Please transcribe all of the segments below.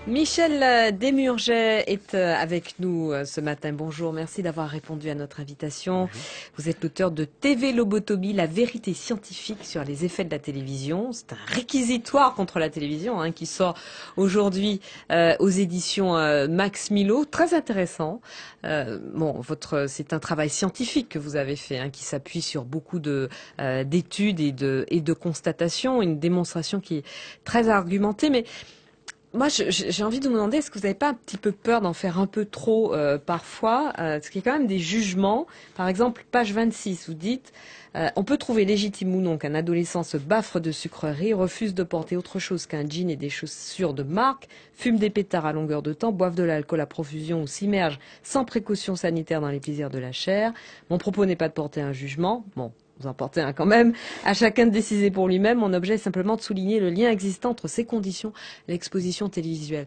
Michel Desmurget est avec nous ce matin. Bonjour, merci d'avoir répondu à notre invitation. Bonjour. Vous êtes l'auteur de TV Lobotomie, la vérité scientifique sur les effets de la télévision. C'est un réquisitoire contre la télévision qui sort aujourd'hui aux éditions Max Milo. Très intéressant. C'est un travail scientifique que vous avez fait, qui s'appuie sur beaucoup d'études et de constatations, une démonstration qui est très argumentée, mais moi, j'ai envie de vous demander, est-ce que vous n'avez pas un petit peu peur d'en faire un peu trop parfois parce qu'il y a quand même des jugements. Par exemple, page 26, vous dites on peut trouver légitime ou non qu'un adolescent se baffre de sucreries, refuse de porter autre chose qu'un jean et des chaussures de marque, fume des pétards à longueur de temps, boive de l'alcool à profusion ou s'immerge sans précaution sanitaire dans les plaisirs de la chair. Mon propos n'est pas de porter un jugement. Bon. Vous en portez un quand même. À chacun de décider pour lui-même. Mon objet est simplement de souligner le lien existant entre ces conditions et l'exposition télévisuelle.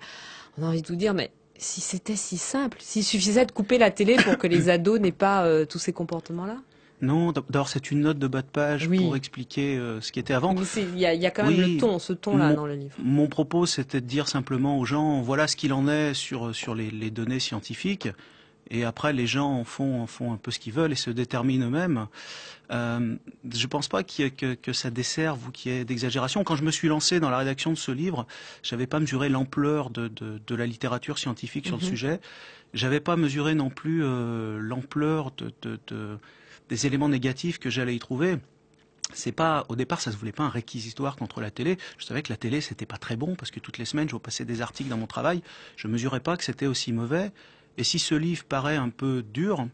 On a envie de vous dire, mais si c'était si simple, s'il suffisait de couper la télé pour que les ados n'aient pas tous ces comportements-là? Non, d'abord c'est une note de bas de page Oui. pour expliquer ce qui était avant. Mais il y a quand même ce ton-là dans le livre. Mon propos c'était de dire simplement aux gens, voilà ce qu'il en est sur les données scientifiques. Et après, les gens en font un peu ce qu'ils veulent et se déterminent eux-mêmes. Je pense pas que ça desserve ou qu'il y ait d'exagération. Quand je me suis lancé dans la rédaction de ce livre, j'avais pas mesuré l'ampleur de la littérature scientifique sur le sujet. J'avais pas mesuré non plus l'ampleur des éléments négatifs que j'allais y trouver. Au départ, ça se voulait pas un réquisitoire contre la télé. Je savais que la télé, c'était pas très bon parce que toutes les semaines, je passais des articles dans mon travail. Je mesurais pas que c'était aussi mauvais. Et si ce livre paraît un peu dur,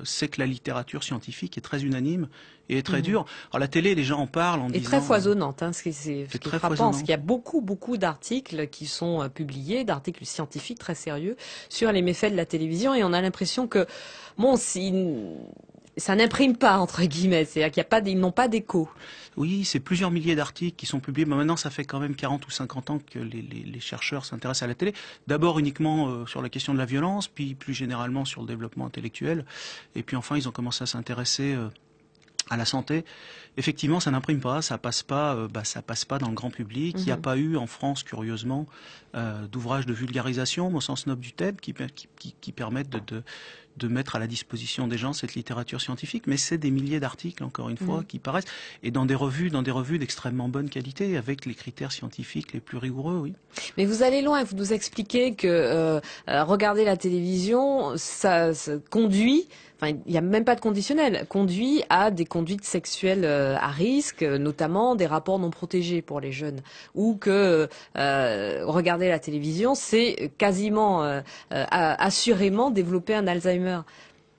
c'est que la littérature scientifique est très unanime et est très dure. Alors la télé, les gens en parlent en disant... Et très foisonnante, ce qui est frappant, parce qu'il y a beaucoup d'articles qui sont publiés, d'articles scientifiques très sérieux, sur les méfaits de la télévision, et on a l'impression que, ça n'imprime pas, entre guillemets, c'est-à-dire qu'il y a pas, ils n'ont pas d'écho. Oui, c'est plusieurs milliers d'articles qui sont publiés. Mais maintenant, ça fait quand même 40 ou 50 ans que les chercheurs s'intéressent à la télé. D'abord uniquement sur la question de la violence, puis plus généralement sur le développement intellectuel. Et puis enfin, ils ont commencé à s'intéresser à la santé. Effectivement, ça n'imprime pas, ça passe pas dans le grand public. Il n'y a pas eu en France, curieusement, d'ouvrages de vulgarisation au sens noble du terme qui permettent de mettre à la disposition des gens cette littérature scientifique. Mais c'est des milliers d'articles, encore une fois, qui paraissent, et dans des revues d'extrêmement bonne qualité, avec les critères scientifiques les plus rigoureux, oui. Mais vous allez loin, vous nous expliquez que regarder la télévision, ça conduit, enfin il n'y a même pas de conditionnel, conduit à des conduites sexuelles à risque, notamment des rapports non protégés pour les jeunes, ou que regarder la télévision, c'est quasiment assurément développer un Alzheimer.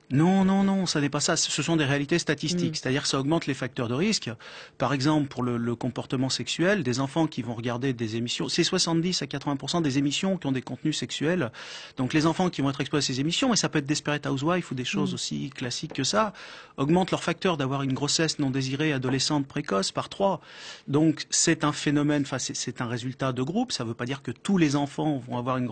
Non, ça n'est pas ça. Ce sont des réalités statistiques. C'est-à-dire que ça augmente les facteurs de risque. Par exemple, pour le comportement sexuel, des enfants qui vont regarder des émissions, c'est 70 à 80% des émissions qui ont des contenus sexuels. Donc les enfants qui vont être exposés à ces émissions, et ça peut être Desperate Housewives ou des choses aussi classiques que ça, augmentent leur facteur d'avoir une grossesse non désirée adolescente précoce par 3. Donc c'est un phénomène, c'est un résultat de groupe. Ça ne veut pas dire que tous les enfants vont avoir une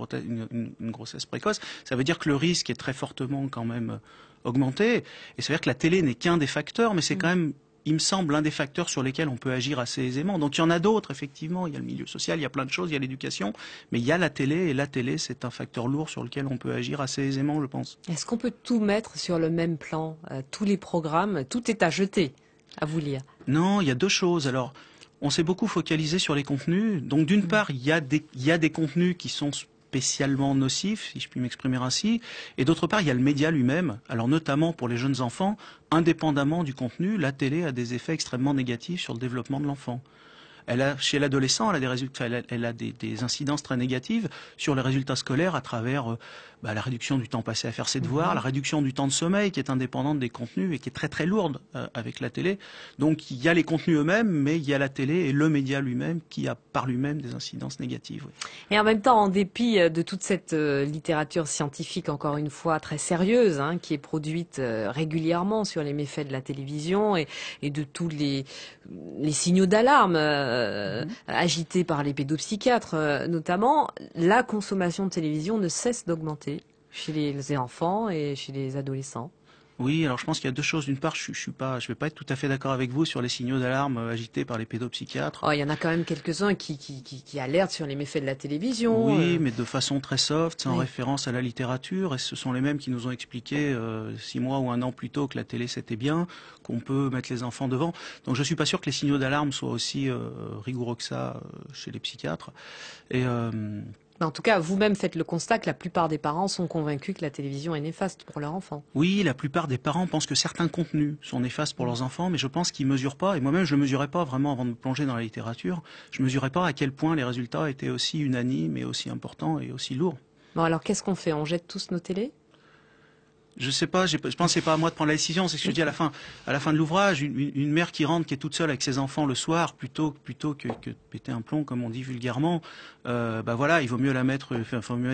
grossesse précoce. Ça veut dire que le risque est très fortement quand même augmenter. Et ça veut dire que la télé n'est qu'un des facteurs, mais c'est quand même, il me semble, un des facteurs sur lesquels on peut agir assez aisément. Donc il y en a d'autres, effectivement. Il y a le milieu social, il y a plein de choses, il y a l'éducation, mais il y a la télé, et la télé, c'est un facteur lourd sur lequel on peut agir assez aisément, je pense. Est-ce qu'on peut tout mettre sur le même plan, tous les programmes, tout est à jeter, à vous lire? Non, il y a deux choses. Alors, on s'est beaucoup focalisé sur les contenus. Donc d'une part, il y a des contenus qui sont spécialement nocifs, si je puis m'exprimer ainsi, et d'autre part, il y a le média lui-même. Alors notamment pour les jeunes enfants, indépendamment du contenu, la télé a des effets extrêmement négatifs sur le développement de l'enfant. Chez l'adolescent, elle a des résultats, elle a des incidences très négatives sur les résultats scolaires à travers la réduction du temps passé à faire ses devoirs, la réduction du temps de sommeil qui est indépendante des contenus et qui est très très lourde avec la télé. Donc il y a les contenus eux-mêmes, mais il y a la télé et le média lui-même qui a par lui-même des incidences négatives. Oui. Et en même temps, en dépit de toute cette littérature scientifique, encore une fois très sérieuse, qui est produite régulièrement sur les méfaits de la télévision et de tous les signaux d'alarme agités par les pédopsychiatres notamment, la consommation de télévision ne cesse d'augmenter chez les enfants et chez les adolescents. Oui, alors je pense qu'il y a deux choses. D'une part, je vais pas être tout à fait d'accord avec vous sur les signaux d'alarme agités par les pédopsychiatres. Oh, il y en a quand même quelques-uns qui alertent sur les méfaits de la télévision. Oui, mais de façon très soft, sans Oui. référence à la littérature. Et ce sont les mêmes qui nous ont expliqué 6 mois ou un an plus tôt que la télé c'était bien, qu'on peut mettre les enfants devant. Donc je suis pas sûr que les signaux d'alarme soient aussi rigoureux que ça chez les psychiatres. Et En tout cas, vous-même faites le constat que la plupart des parents sont convaincus que la télévision est néfaste pour leur enfant. oui, la plupart des parents pensent que certains contenus sont néfastes pour leurs enfants, mais je pense qu'ils mesurent pas, et moi-même je mesurais pas vraiment avant de me plonger dans la littérature, je mesurais pas à quel point les résultats étaient aussi unanimes et aussi importants et aussi lourds. Bon, alors qu'est-ce qu'on fait? On jette tous nos télés? Je sais pas, je pense que c'est pas à moi de prendre la décision, c'est ce que je dis à la fin de l'ouvrage, une mère qui rentre, qui est toute seule avec ses enfants le soir, plutôt que de péter un plomb, comme on dit vulgairement, voilà, il vaut mieux mettre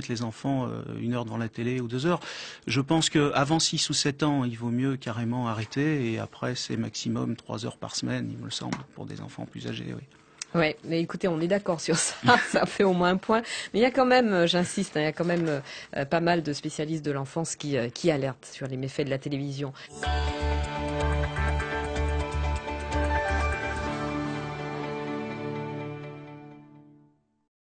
les enfants 1 heure devant la télé ou 2 heures. Je pense que avant 6 ou 7 ans, il vaut mieux carrément arrêter, et après c'est maximum 3 heures par semaine, il me semble, pour des enfants plus âgés, oui. Ouais, mais écoutez, on est d'accord sur ça, ça fait au moins un point. Mais il y a quand même, j'insiste, il y a quand même pas mal de spécialistes de l'enfance qui alertent sur les méfaits de la télévision.